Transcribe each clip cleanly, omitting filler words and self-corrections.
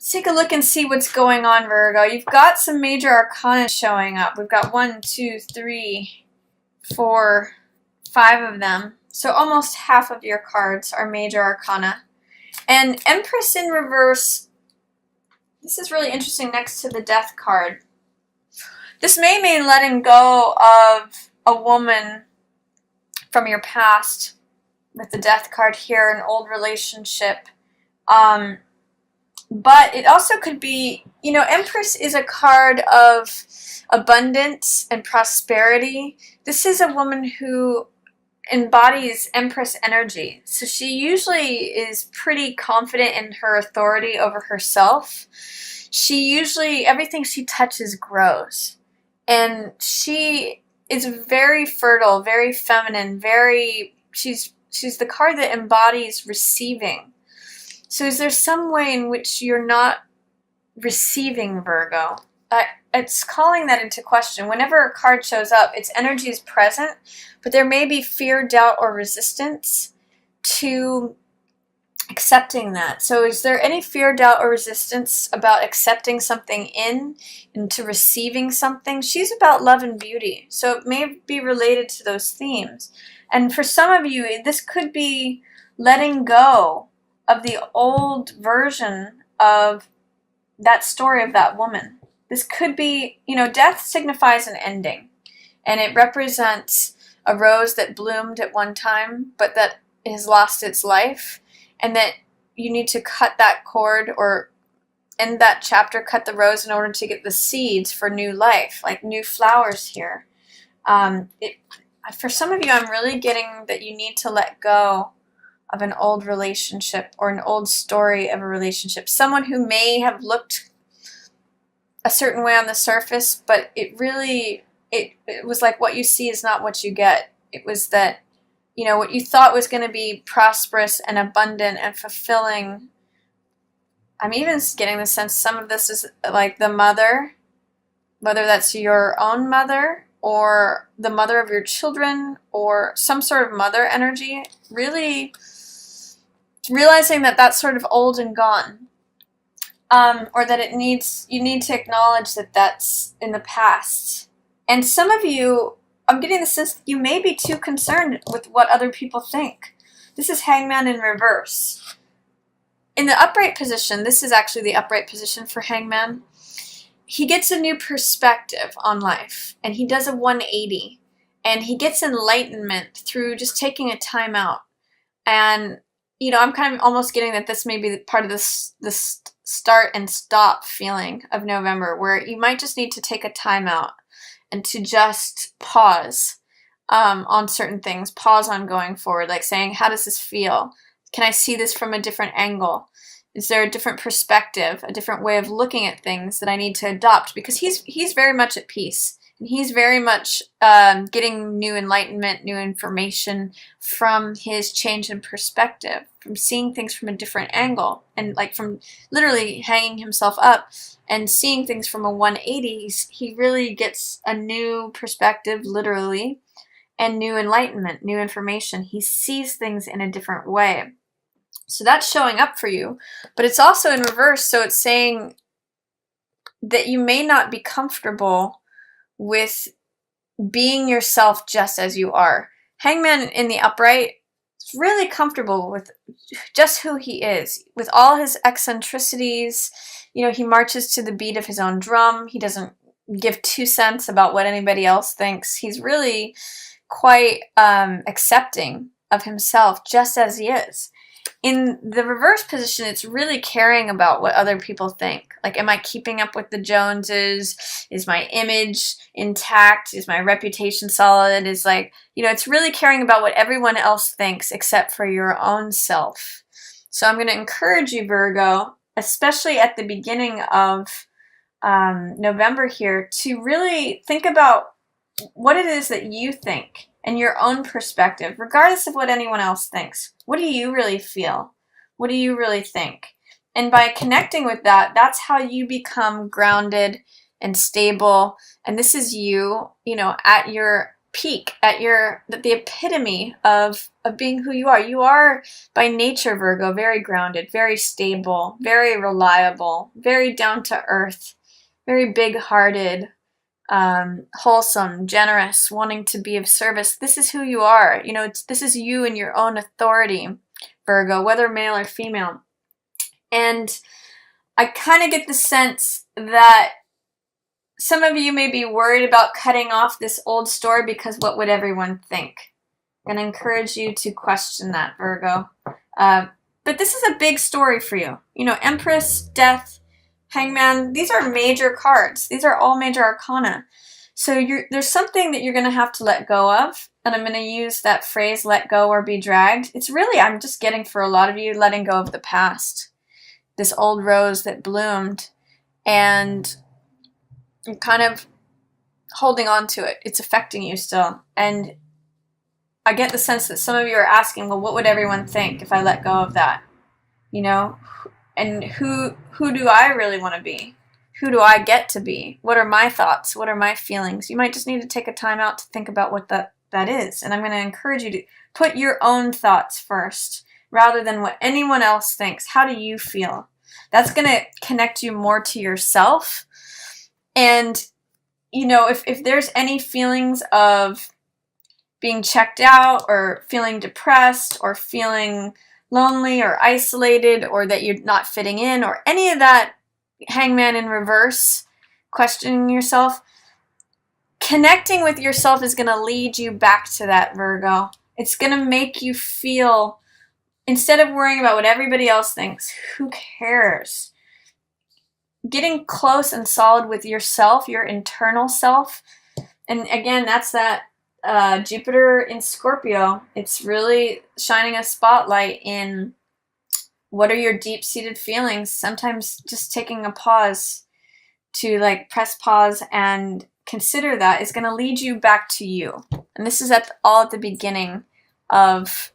Let's take a look and see what's going on, Virgo. You've got some major arcana showing up. We've got 1, 2, 3, 4, 5 of them. So almost half of your cards are major arcana. And Empress in reverse, this is really interesting next to the Death card. This may mean letting go of a woman from your past with the Death card here, an old relationship. But it also could be, Empress is a card of abundance and prosperity. This is a woman who embodies Empress energy. So she usually is pretty confident in her authority over herself. Everything she touches grows. And she is very fertile, very feminine, she's the card that embodies receiving. So is there some way in which you're not receiving, Virgo? It's calling that into question. Whenever a card shows up, its energy is present, but there may be fear, doubt, or resistance to accepting that. So is there any fear, doubt, or resistance about accepting something into receiving something? She's about love and beauty, so it may be related to those themes. And for some of you, this could be letting go of the old version of that story of that woman. This could be, death signifies an ending, and it represents a rose that bloomed at one time, but that has lost its life, and that you need to cut that cord or end that chapter, cut the rose in order to get the seeds for new life, like new flowers here. For some of you, I'm really getting that you need to let go of an old relationship or an old story of a relationship. Someone who may have looked a certain way on the surface, but it was like what you see is not what you get. It was that, what you thought was going to be prosperous and abundant and fulfilling. I'm even getting the sense some of this is like the mother, whether that's your own mother or the mother of your children or some sort of mother energy, really realizing that that's sort of old and gone, or that you need to acknowledge that that's in the past. And some of you, I'm getting the sense that you may be too concerned with what other people think. This is Hangman in reverse. In the upright position, this is actually the upright position for Hangman. He gets a new perspective on life, and he does a 180, and he gets enlightenment through just taking a time out. And I'm kind of almost getting that this may be part of this start and stop feeling of November, where you might just need to take a time out and to just pause on certain things, pause on going forward, like saying, how does this feel? Can I see this from a different angle? Is there a different perspective, a different way of looking at things that I need to adopt? Because he's very much at peace. And he's very much getting new enlightenment, new information from his change in perspective, from seeing things from a different angle, and like from literally hanging himself up and seeing things from a 180. He really gets a new perspective, literally, and new enlightenment, new information. He sees things in a different way. So that's showing up for you, but it's also in reverse. So it's saying that you may not be comfortable with being yourself just as you are. Hangman in the upright is really comfortable with just who he is, with all his eccentricities. He marches to the beat of his own drum. He doesn't give 2 cents about what anybody else thinks. He's really quite accepting of himself just as he is. In the reverse position, it's really caring about what other people think. Like, am I keeping up with the Joneses? Is my image intact? Is my reputation solid? It's really caring about what everyone else thinks except for your own self. So I'm going to encourage you, Virgo, especially at the beginning of November here, to really think about what it is that you think and your own perspective, regardless of what anyone else thinks. What do you really feel? What do you really think? And by connecting with that, that's how you become grounded and stable. And this is you, at your peak, at the epitome of of being who you are. You are by nature, Virgo, very grounded, very stable, very reliable, very down to earth, very big-hearted, wholesome, generous, wanting to be of service. This is who you are. You know, this is you in your own authority, Virgo, whether male or female. And I kind of get the sense that some of you may be worried about cutting off this old story because what would everyone think? I'm going to encourage you to question that, Virgo. But this is a big story for you. You know, Empress, Death, Hangman, these are major cards. These are all major arcana. So there's something that you're going to have to let go of. And I'm going to use that phrase, let go or be dragged. It's really, I'm just getting for a lot of you, letting go of the past. This old rose that bloomed. And you're kind of holding on to it. It's affecting you still. And I get the sense that some of you are asking, well, what would everyone think if I let go of that? You know? And who do I really want to be? Who do I get to be? What are my thoughts? What are my feelings? You might just need to take a time out to think about what that is. And I'm going to encourage you to put your own thoughts first rather than what anyone else thinks. How do you feel? That's going to connect you more to yourself. And, you know, if there's any feelings of being checked out or feeling depressed or feeling lonely or isolated or that you're not fitting in or any of that, Hangman in reverse, questioning yourself, connecting with yourself is going to lead you back to that, Virgo. It's going to make you feel, instead of worrying about what everybody else thinks, who cares? Getting close and solid with yourself, your internal self. And again, that's that Jupiter in Scorpio. It's really shining a spotlight in what are your deep-seated feelings. Sometimes just taking a pause to like press pause and consider that is going to lead you back to you. And this is all at the beginning of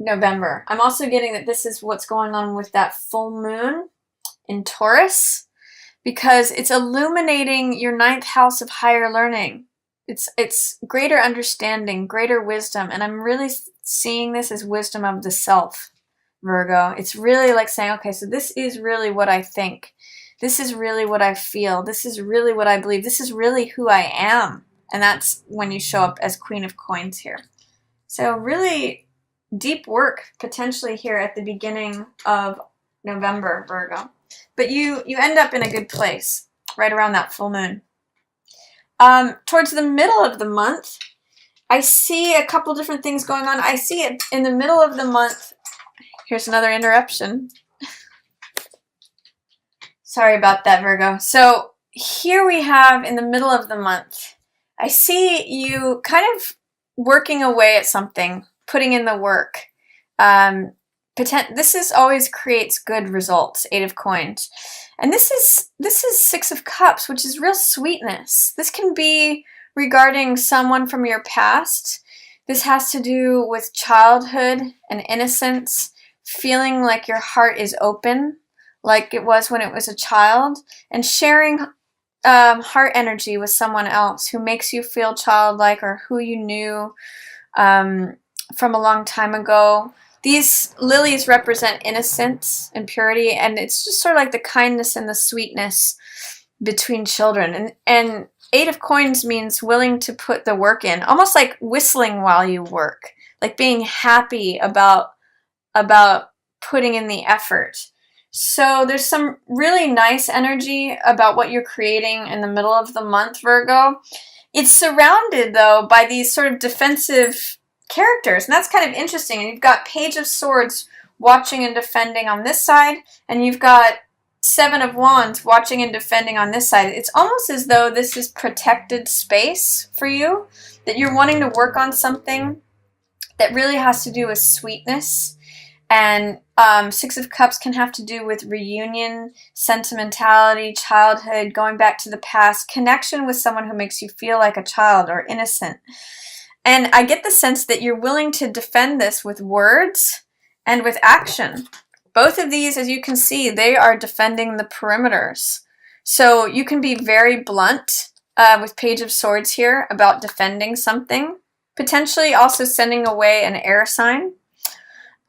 November. I'm also getting that this is what's going on with that full moon in Taurus, because it's illuminating your ninth house of higher learning. It's greater understanding, greater wisdom, and I'm really seeing this as wisdom of the self, Virgo. It's really like saying, okay, so this is really what I think. This is really what I feel. This is really what I believe. This is really who I am. And that's when you show up as Queen of Coins here. So really deep work potentially here at the beginning of November, Virgo. But you end up in a good place right around that full moon. Towards the middle of the month, I see a couple different things going on. I see it in the middle of the month. Here's another interruption. Sorry about that, Virgo. So here we have in the middle of the month, I see you kind of working away at something, putting in the work. This always creates good results, Eight of Coins. And this is Six of Cups, which is real sweetness. This can be regarding someone from your past. This has to do with childhood and innocence, feeling like your heart is open, like it was when it was a child, and sharing heart energy with someone else who makes you feel childlike or who you knew from a long time ago. These lilies represent innocence and purity, and it's just sort of like the kindness and the sweetness between children. And Eight of Coins means willing to put the work in, almost like whistling while you work, like being happy about putting in the effort. So there's some really nice energy about what you're creating in the middle of the month, Virgo. It's surrounded, though, by these sort of defensive characters, and that's kind of interesting. And you've got Page of Swords watching and defending on this side, and you've got Seven of Wands watching and defending on this side. It's almost as though this is protected space for you, that you're wanting to work on something that really has to do with sweetness. And Six of Cups can have to do with reunion, sentimentality, childhood, going back to the past, connection with someone who makes you feel like a child or innocent. And I get the sense that you're willing to defend this with words and with action. Both of these, as you can see, they are defending the perimeters. So you can be very blunt with Page of Swords here about defending something. potentially also sending away an air sign.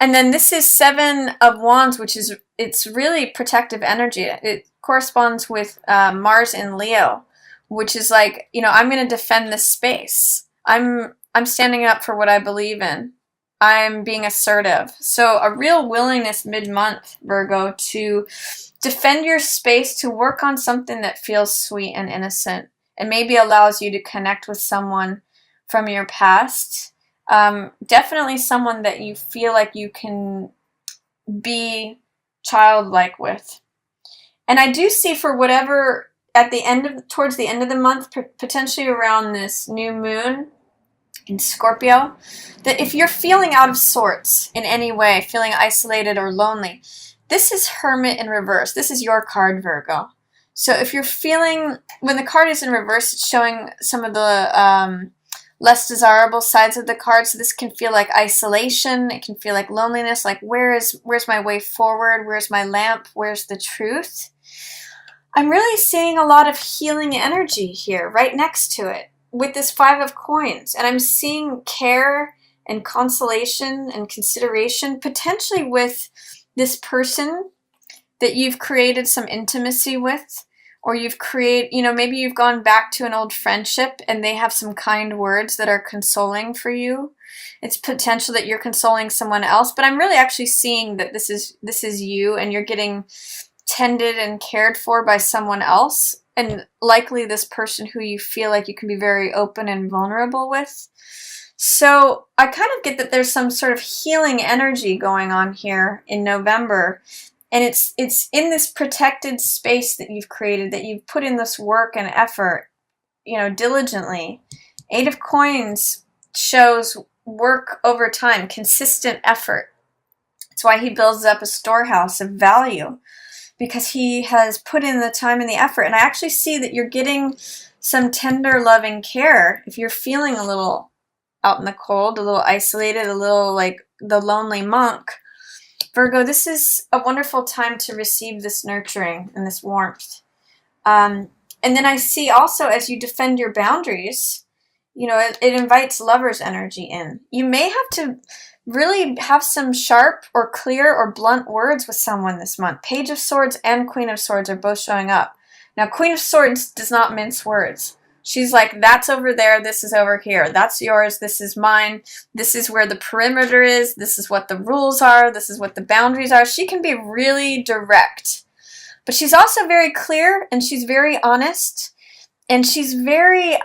And then this is Seven of Wands, which is, it's really protective energy. It corresponds with Mars in Leo, which is like, you know, I'm going to defend this space. I'm standing up for what I believe in. I'm being assertive. So a real willingness mid-month, Virgo, to defend your space, to work on something that feels sweet and innocent, and maybe allows you to connect with someone from your past. Definitely someone that you feel like you can be childlike with. And I do see, for whatever, at the end of, towards the end of the month, potentially around this new moon in Scorpio, that if you're feeling out of sorts in any way, feeling isolated or lonely, this is Hermit in reverse. This is your card, Virgo. So if you're feeling, when the card is in reverse, it's showing some of the less desirable sides of the card. So this can feel like isolation. It can feel like loneliness. Like, where's my way forward? Where's my lamp? Where's the truth? I'm really seeing a lot of healing energy here, right next to it, with this Five of Coins. And I'm seeing care and consolation and consideration, potentially with this person that you've created some intimacy with, or you've created, you know, maybe you've gone back to an old friendship and they have some kind words that are consoling for you. It's potential that you're consoling someone else, but I'm really actually seeing that this is you, and you're getting tended and cared for by someone else, and likely this person who you feel like you can be very open and vulnerable with. So I kind of get that there's some sort of healing energy going on here in November, and it's in this protected space that you've created, that you've put in this work and effort, you know, diligently. Eight of Coins shows work over time, consistent effort. That's why he builds up a storehouse of value, because he has put in the time and the effort. And I actually see that you're getting some tender, loving care. If you're feeling a little out in the cold, a little isolated, a little like the lonely monk, Virgo, this is a wonderful time to receive this nurturing and this warmth. And then I see also, as you defend your boundaries, you know, it invites lover's energy in. You may have to really have some sharp or clear or blunt words with someone this month. Page of Swords and Queen of Swords are both showing up. Now, Queen of Swords does not mince words. She's like, that's over there, this is over here. That's yours, this is mine. This is where the perimeter is. This is what the rules are. This is what the boundaries are. She can be really direct. But she's also very clear, and she's very honest. And she's very,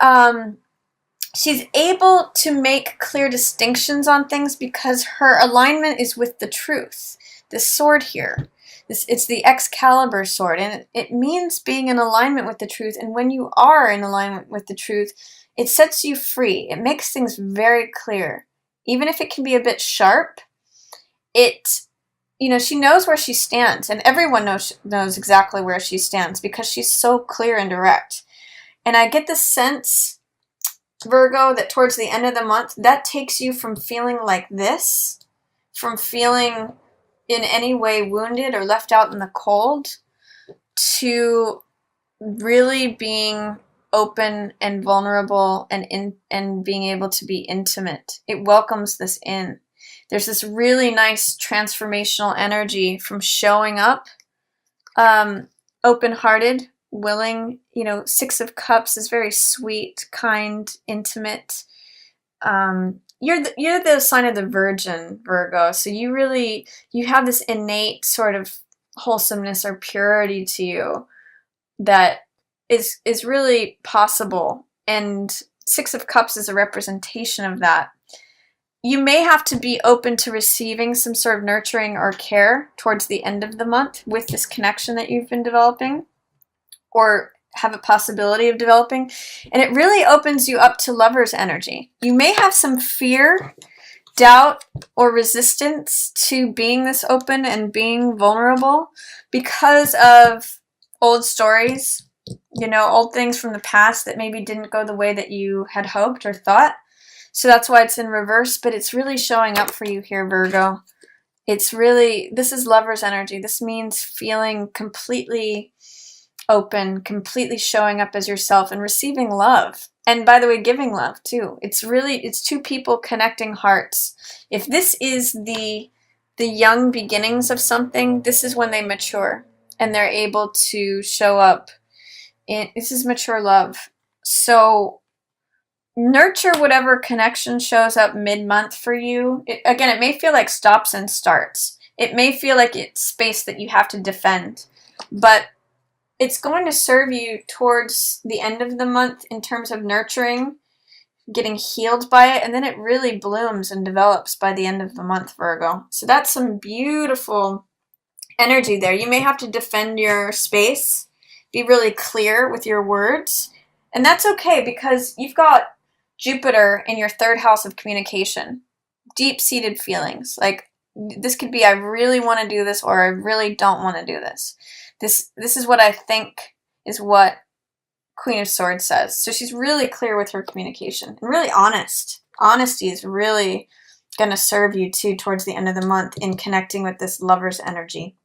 she's able to make clear distinctions on things because her alignment is with the truth. This sword here, it's the Excalibur sword, and it means being in alignment with the truth. And when you are in alignment with the truth, it sets you free. It makes things very clear. Even if it can be a bit sharp, you know, she knows where she stands, and everyone knows exactly where she stands because she's so clear and direct. And I get the sense, Virgo, that towards the end of the month, that takes you from feeling like this, from feeling in any way wounded or left out in the cold, to really being open and vulnerable and being able to be intimate. It welcomes this in. There's this really nice transformational energy from showing up, open-hearted, willing. You know, Six of Cups is very sweet, kind, intimate. You're the sign of the Virgin, Virgo. So you have this innate sort of wholesomeness or purity to you that is really possible. And Six of Cups is a representation of that. You may have to be open to receiving some sort of nurturing or care towards the end of the month with this connection that you've been developing, or have a possibility of developing. And it really opens you up to lover's energy. You may have some fear, doubt, or resistance to being this open and being vulnerable because of old stories, you know, old things from the past that maybe didn't go the way that you had hoped or thought. So that's why it's in reverse, but it's really showing up for you here, Virgo. This is lover's energy. This means feeling completely open, completely showing up as yourself and receiving love. And by the way, giving love too. It's two people connecting hearts. If this is the young beginnings of something, this is when they mature and they're able to show up in, this is mature love. So nurture whatever connection shows up mid-month for you. Again, it may feel like stops and starts. It may feel like it's space that you have to defend, but it's going to serve you towards the end of the month in terms of nurturing, getting healed by it, and then it really blooms and develops by the end of the month, Virgo. So that's some beautiful energy there. You may have to defend your space, be really clear with your words, and that's okay because you've got Jupiter in your third house of communication, deep-seated feelings. Like, this could be, I really want to do this, or I really don't want to do this. This is what I think is what Queen of Swords says. So she's really clear with her communication and really honest. Honesty is really going to serve you too towards the end of the month in connecting with this lover's energy.